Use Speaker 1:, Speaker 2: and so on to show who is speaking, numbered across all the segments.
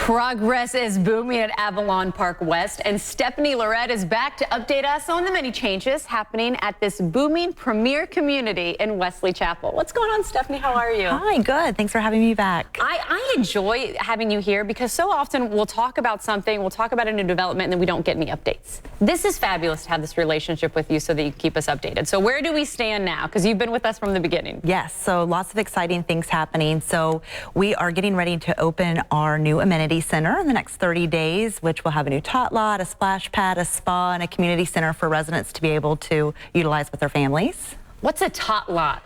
Speaker 1: Progress is booming at Avalon Park West, and Stephanie Lorette is back to update us on the many changes happening at this booming premier community in Wesley Chapel. What's going on, Stephanie? How are you?
Speaker 2: Hi, good. Thanks for having me back.
Speaker 1: I enjoy having you here because so often we'll talk about something, we'll talk about a new development, and then we don't get any updates. This is fabulous to have this relationship with you so that you keep us updated. So where do we stand now? Because you've been with us from the beginning.
Speaker 2: Yes, so lots of exciting things happening. So we are getting ready to open our new amenity center in the next 30 days, which will have a new tot lot, a splash pad, a spa, and a community center for residents to be able to utilize with their families.
Speaker 1: What's a tot lot?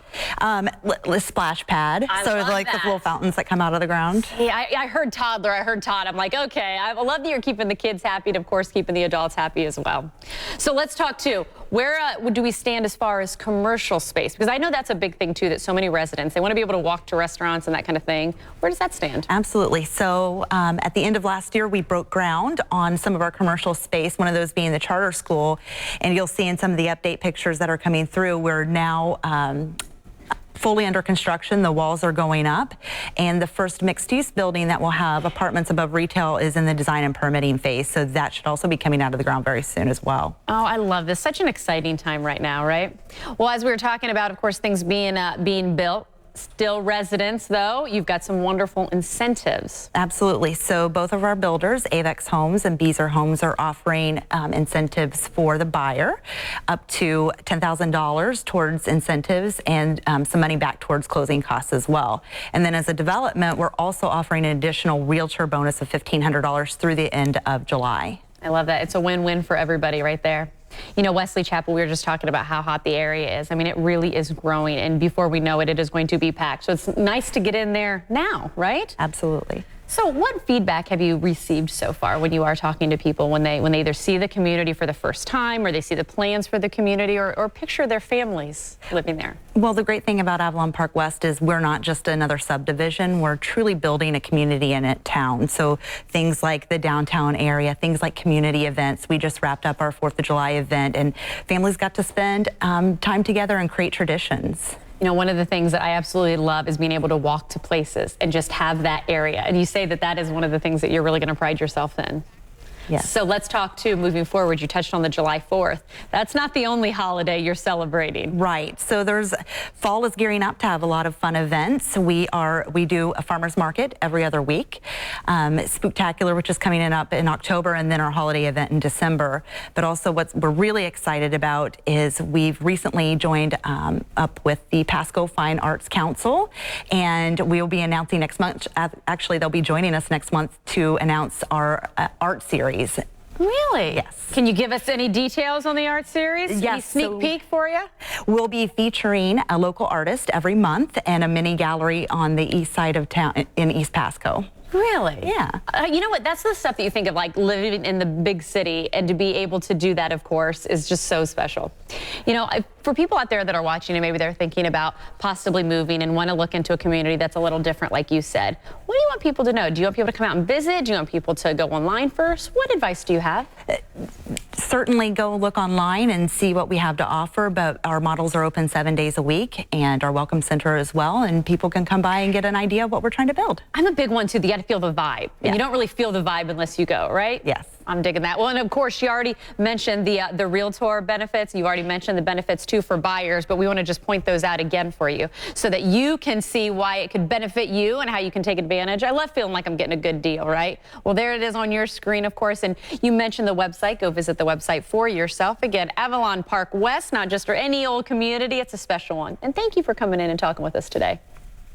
Speaker 2: Splash pad. So like the little fountains that come out of the ground.
Speaker 1: Yeah, I heard toddler, I heard tot. I'm like, okay, I love that you're keeping the kids happy and of course keeping the adults happy as well. So let's talk too. Where do we stand as far as commercial space? Because I know that's a big thing too, that so many residents, they want to be able to walk to restaurants and that kind of thing. Where does that stand?
Speaker 2: Absolutely. So at the end of last year, we broke ground on some of our commercial space, one of those being the charter school. And you'll see in some of the update pictures that are coming through, we're now fully under construction. The walls are going up, and the first mixed-use building that will have apartments above retail is in the design and permitting phase, so that should also be coming out of the ground very soon as well.
Speaker 1: Oh, I love this. Such an exciting time right now, right? Well, as we were talking about, of course, things being built, still residents, though, you've got some wonderful incentives.
Speaker 2: Absolutely. So both of our builders, Avex Homes and Beezer Homes, are offering incentives for the buyer, up to $10,000 towards incentives and some money back towards closing costs as well. And then as a development, we're also offering an additional realtor bonus of $1,500 through the end of July.
Speaker 1: I love that. It's a win-win for everybody right there. You know, Wesley Chapel, we were just talking about how hot the area is. I mean, it really is growing, and before we know it, it is going to be packed. So it's nice to get in there now, right?
Speaker 2: Absolutely.
Speaker 1: So what feedback have you received so far when you are talking to people when they either see the community for the first time, or they see the plans for the community, or picture their families living there?
Speaker 2: Well, the great thing about Avalon Park West is we're not just another subdivision. We're truly building a community in a town. So things like the downtown area, things like community events. We just wrapped up our 4th of July event, and families got to spend time together and create traditions.
Speaker 1: You know, one of the things that I absolutely love is being able to walk to places and just have that area. And you say that that is one of the things that you're really going to pride yourself in.
Speaker 2: Yes.
Speaker 1: So let's talk too, moving forward, you touched on the July 4th. That's not the only holiday you're celebrating.
Speaker 2: Right. So fall is gearing up to have a lot of fun events. We do a farmer's market every other week. Spooktacular, which is coming up in October, and then our holiday event in December. But also what we're really excited about is we've recently joined up with the Pasco Fine Arts Council, and we'll be announcing next month. Actually, they'll be joining us next month to announce our art series.
Speaker 1: Really?
Speaker 2: Yes.
Speaker 1: Can you give us any details on the art series?
Speaker 2: Yes.
Speaker 1: Any sneak peek for you?
Speaker 2: We'll be featuring a local artist every month and a mini gallery on the east side of town in East Pasco.
Speaker 1: Really?
Speaker 2: Yeah.
Speaker 1: You know what? That's the stuff that you think of, like living in the big city, and to be able to do that, of course, is just so special. You know, for people out there that are watching and maybe they're thinking about possibly moving and want to look into a community that's a little different, like you said, what do you want people to know? Do you want people to come out and visit? Do you want people to go online first? What advice do you have?
Speaker 2: Certainly go look online and see what we have to offer, but our models are open 7 days a week, and our welcome center as well, and people can come by and get an idea of what we're trying to build.
Speaker 1: I'm a big one too. You got to feel the vibe. And you don't really feel the vibe unless you go, right?
Speaker 2: Yes.
Speaker 1: I'm digging that. Well, and of course, you already mentioned the realtor benefits. You already mentioned the benefits too for buyers, but we want to just point those out again for you so that you can see why it could benefit you and how you can take advantage. I love feeling like I'm getting a good deal, right? Well, there it is on your screen, of course. And you mentioned the website. Go visit the website for yourself. Again, Avalon Park West, not just for any old community. It's a special one. And thank you for coming in and talking with us today.